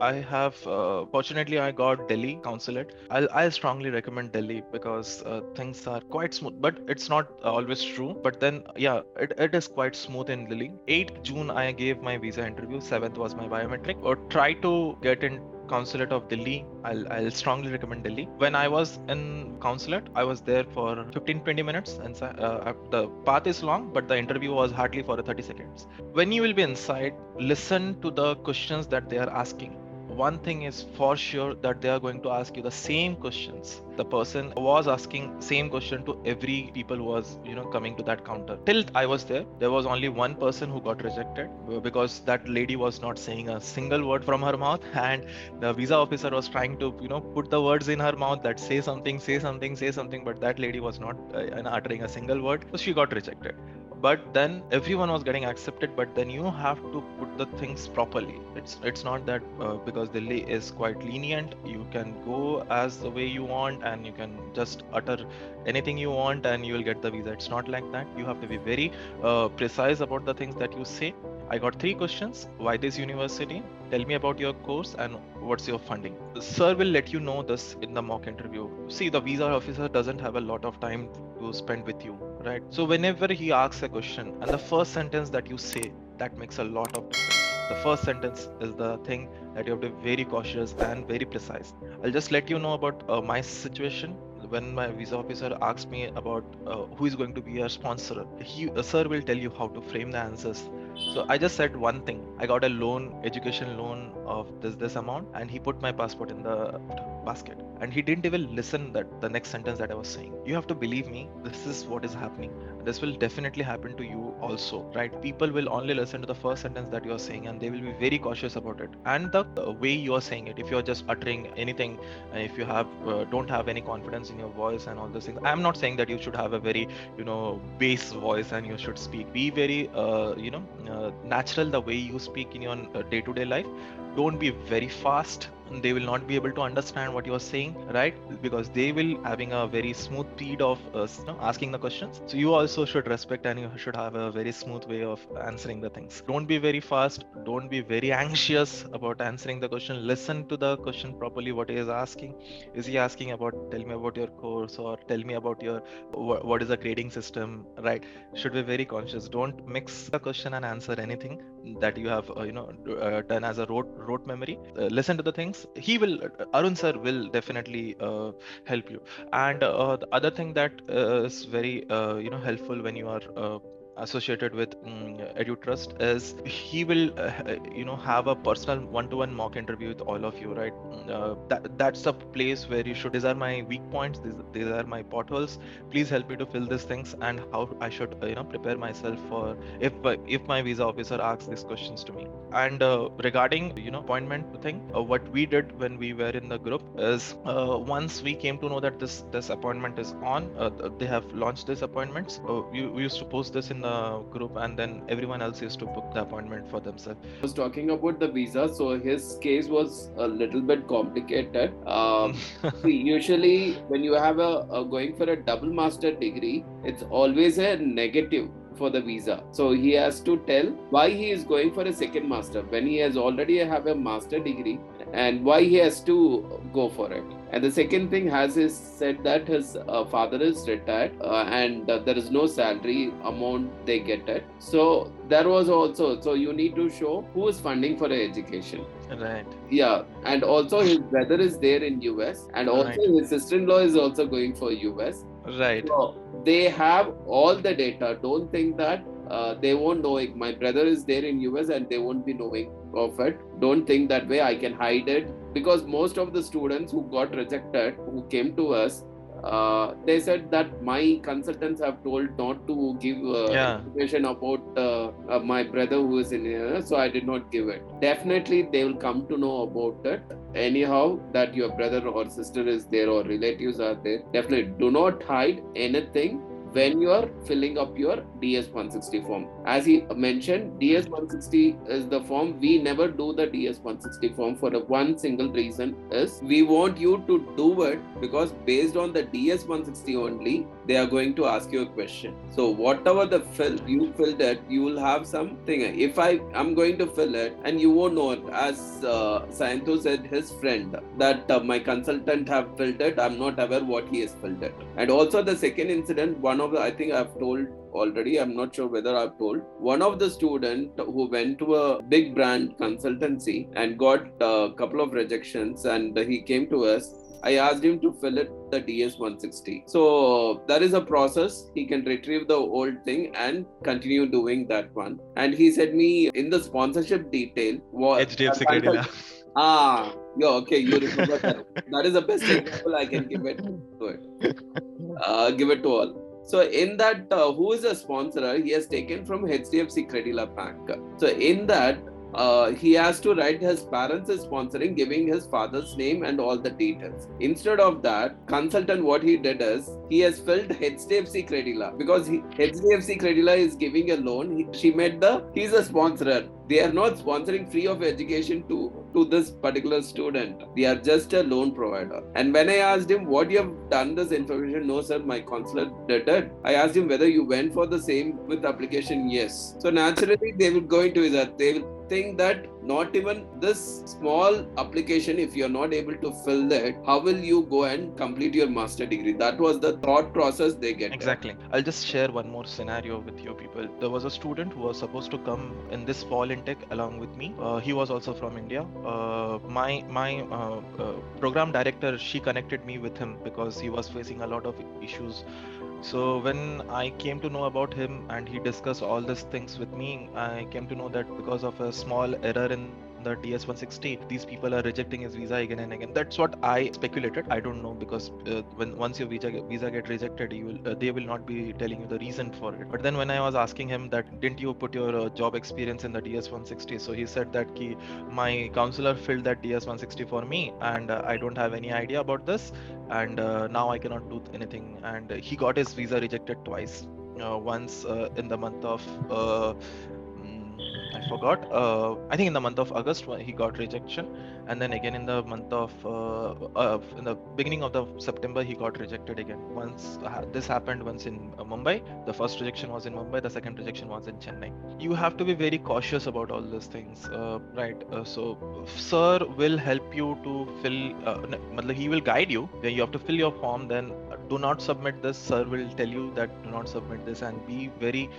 I have, fortunately, I got Delhi consulate. I'll strongly recommend Delhi because things are quite smooth, but it's not always true. But then, yeah, it is quite smooth in Delhi. 8th June, I gave my visa interview. 7th was my biometric. Or try to get in consulate of Delhi. I'll strongly recommend Delhi. When I was in consulate, I was there for 15-20 minutes, and the path is long, but the interview was hardly for 30 seconds. When you will be inside, listen to the questions that they are asking. One thing is for sure that they are going to ask you the same questions. The person was asking same question to every people who was coming to that counter. Till I was there was only one person who got rejected because that lady was not saying a single word from her mouth, and the visa officer was trying to put the words in her mouth that say something, say something, say something, but that lady was not uttering a single word, so she got rejected. But then everyone was getting accepted, but then you have to put the things properly. It's not that because Delhi is quite lenient, you can go as the way you want and you can just utter anything you want and you will get the visa. It's not like that. You have to be very precise about the things that you say. I got 3 questions. Why this university? Tell me about your course and what's your funding. The sir will let you know this in the mock interview. See, the visa officer doesn't have a lot of time to spend with you, right? So whenever he asks a question and the first sentence that you say, that makes a lot of difference. The first sentence is the thing that you have to be very cautious and very precise. I'll just let you know about my situation. When my visa officer asked me about who is going to be your sponsor, sir will tell you how to frame the answers. So I just said one thing. I got a loan, education loan of this amount, and he put my passport in the basket. And he didn't even listen that the next sentence that I was saying. You have to believe me. This is what is happening. This will definitely happen to you also, right? People will only listen to the first sentence that you are saying, and they will be very cautious about it. And the way you are saying it, if you are just uttering anything, if you have don't have any confidence in your voice and all those things, I'm not saying that you should have a very bass voice and you should speak. Be very natural the way you speak in your day-to-day life. Don't be very fast. They will not be able to understand what you are saying, right? Because they will having a very smooth speed of asking the questions. So you also should respect and you should have a very smooth way of answering the things. Don't be very fast. Don't be very anxious about answering the question. Listen to the question properly. What he is asking? Is he asking about tell me about your course, or tell me about your what is the grading system, right? Should be very conscious. Don't mix the question and answer anything that you have done as a rote memory. Listen to the things. He will Arun sir will definitely help you. And the other thing that is very helpful when you are associated with EduTrust is he will have a personal one-to-one mock interview with all of you, right? That's the place where you should. These are my weak points. These are my potholes. Please help me to fill these things, and how I should prepare myself for if my visa officer asks these questions to me. And regarding appointment thing, what we did when we were in the group is once we came to know that this appointment is on, they have launched these appointments. We used to post this in the group, and then everyone else used to book the appointment for themselves. Was talking about the visa, so his case was a little bit complicated. See, usually when you have a going for a double master degree, it's always a negative for the visa. So he has to tell why he is going for a second master when he has already have a master degree, and why he has to go for it. And the second thing, has is said that his father is retired and there is no salary amount they get it. So there was also, so you need to show who is funding for education. Right. Yeah, and also his brother is there in US, and also Right. his sister-in-law is also going for US. Right. So they have all the data. Don't think that they won't know it. My brother is there in US and they won't be knowing of it. Don't think that way. I can hide it, because most of the students who got rejected, who came to us, they said that my consultants have told not to give information about my brother who is in here, so I did not give it. Definitely they will come to know about it anyhow, that your brother or sister is there or relatives are there. Definitely do not hide anything. when you are filling up your DS 160 form. As he mentioned, DS 160 is the form. We never do the DS 160 form for one single reason is we want you to do it because based on the DS 160 only, they are going to ask you a question. So whatever the you filled it, you will have something. If I'm going to fill it and you won't know it, as Sayanto said, his friend, that my consultant have filled it, I'm not aware what he has filled it. And also the second incident, one of the, I think I've told already, I'm not sure whether I've told, one of the student who went to a big brand consultancy and got a couple of rejections, and he came to us. I asked him to fill it the DS 160. So there is a process. He can retrieve the old thing and continue doing that one. And he said me in the sponsorship detail, what HDFC Credit. yeah, okay, you remember that. That is the best example I can give it to it. Give it to all. So in that, who is a sponsor? He has taken from HDFC Credila Bank. So in that, he has to write his parents is sponsoring, giving his father's name and all the details. Instead of that, consultant, what he did is he has filled HDFC Credila because HDFC Credila is giving a loan. She made he's a sponsor. They are not sponsoring free of education to this particular student. They are just a loan provider. And when I asked him what you have done this information, no sir, my counselor did it. I asked him whether you went for the same with application. Yes. So naturally they will go into that. They will think that not even this small application, if you're not able to fill that, how will you go and complete your master degree? That was the thought process they get. Exactly. I'll just share one more scenario with you people. There was a student who was supposed to come in this fall intake along with me. He was also from India. My program director, she connected me with him because he was facing a lot of issues. So when I came to know about him and he discussed all these things with me, I came to know that because of a small error in the DS 160, these people are rejecting his visa again and again. That's what I speculated. I don't know because once your visa get rejected, they will not be telling you the reason for it. But then when I was asking him that didn't you put your job experience in the DS 160, so he said that my counselor filled that DS 160 for me and I don't have any idea about this, and now I cannot do anything. And he got his visa rejected twice. Once in the month of I forgot. I think in the month of August he got rejection, and then again in the month of in the beginning of the September he got rejected again. Once this happened once in Mumbai. The first rejection was in Mumbai. The second rejection was in Chennai. You have to be very cautious about all these things, right? So sir will help you to fill. He will guide you. Then you have to fill your form. Then do not submit this. Sir will tell you that do not submit this, and be very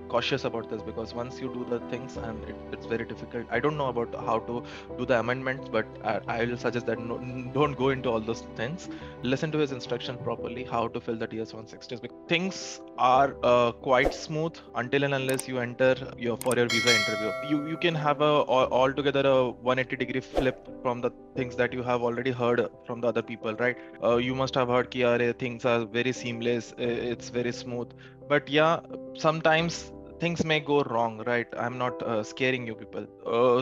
cautious about this, because once you do the things and it's very difficult. I don't know about how to do the amendments, but I will suggest that don't go into all those things. Listen to his instruction properly, how to fill the DS 160s. Things are quite smooth until and unless you enter for your visa interview. You can have altogether a 180-degree flip from the things that you have already heard from the other people, right? You must have heard ki things are very seamless, it's very smooth. But yeah, sometimes things may go wrong, right? I'm not scaring you people.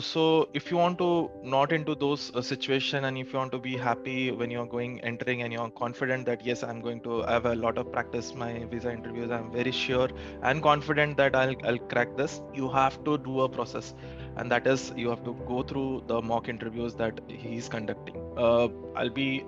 So if you want to not into those situation, and if you want to be happy when you're entering and you're confident that yes, I'm going to have a lot of practice my visa interviews, I'm very sure and confident that I'll crack this, you have to do a process. And that is, you have to go through the mock interviews that he's conducting. I'll be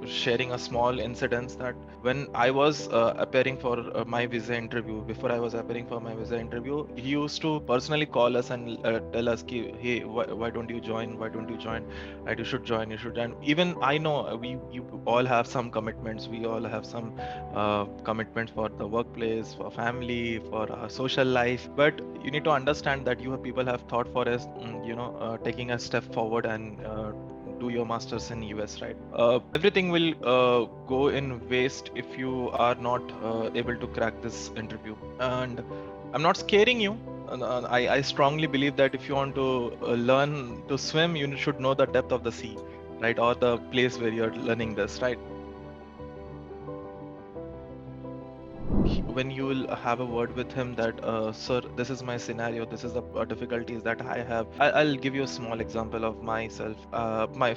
sharing a small incident that when I was appearing for my visa interview, before I was appearing for my visa interview, he used to personally call us and tell us, hey, why don't you join? Why don't you join? Right, you should join. You should join. Even I know you all have some commitments. We all have some commitments for the workplace, for family, for our social life. But you need to understand that people have thought for us, taking a step forward and do your masters in US, right? Everything will go in waste if you are not able to crack this interview. And I'm not scaring you. I strongly believe that if you want to learn to swim, you should know the depth of the sea, right? Or the place where you're learning this, right? When you will have a word with him that sir, this is my scenario, this is the difficulties that I have. I'll give you a small example of myself.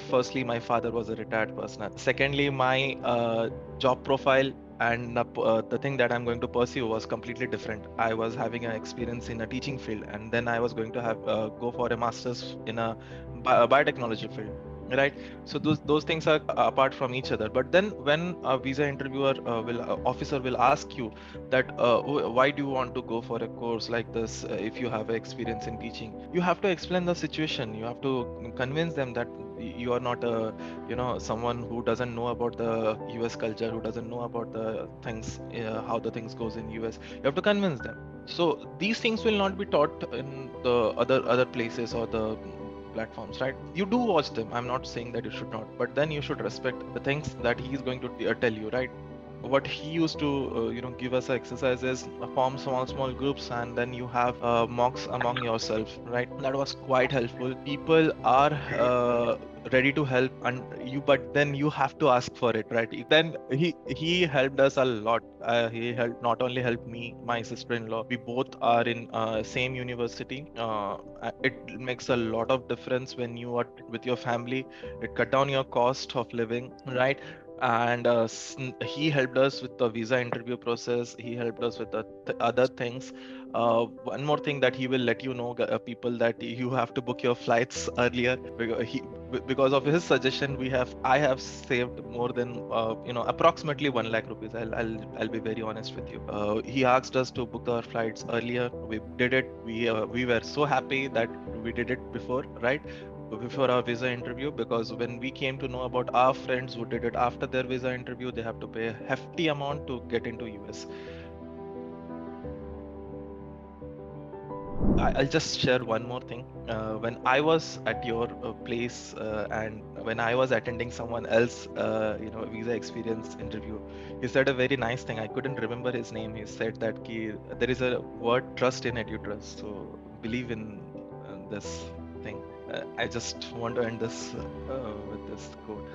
Firstly, my father was a retired person. Secondly, my job profile and the thing that I'm going to pursue was completely different. I was having an experience in a teaching field, and then I was going to have go for a master's in a biotechnology field, right? So those things are apart from each other. But then when a visa interviewer will officer will ask you that why do you want to go for a course like this if you have experience in teaching, you have to explain the situation. You have to convince them that you are not a, someone who doesn't know about the US culture, who doesn't know about the things, how the things goes in US. You have to convince them. So these things will not be taught in the other places or the platforms, right? You do watch them, I'm not saying that you should not, but then you should respect the things that he is going to tell you, right? What he used to give us exercises, form small groups, and then you have mocks among yourself, right? That was quite helpful. People are ready to help, and you, but then you have to ask for it, right? Then he helped us a lot. He helped, not only helped me, my sister-in-law, we both are in same university. It makes a lot of difference when you are with your family. It cut down your cost of living, right? And he helped us with the visa interview process. He helped us with the other things. One more thing that he will let you know, people, that you have to book your flights earlier, because of his suggestion, I have saved more than approximately 1 lakh rupees. I'll be very honest with you. He asked us to book our flights earlier. We did it. We were so happy that we did it before our visa interview, because when we came to know about our friends who did it after their visa interview, they have to pay a hefty amount to get into US. I'll just share one more thing. When I was at your place, and when I was attending someone else, visa experience interview, he said a very nice thing. I couldn't remember his name. He said that there is a word trust in EduTrust. So believe in this thing. I just want to end this with this quote.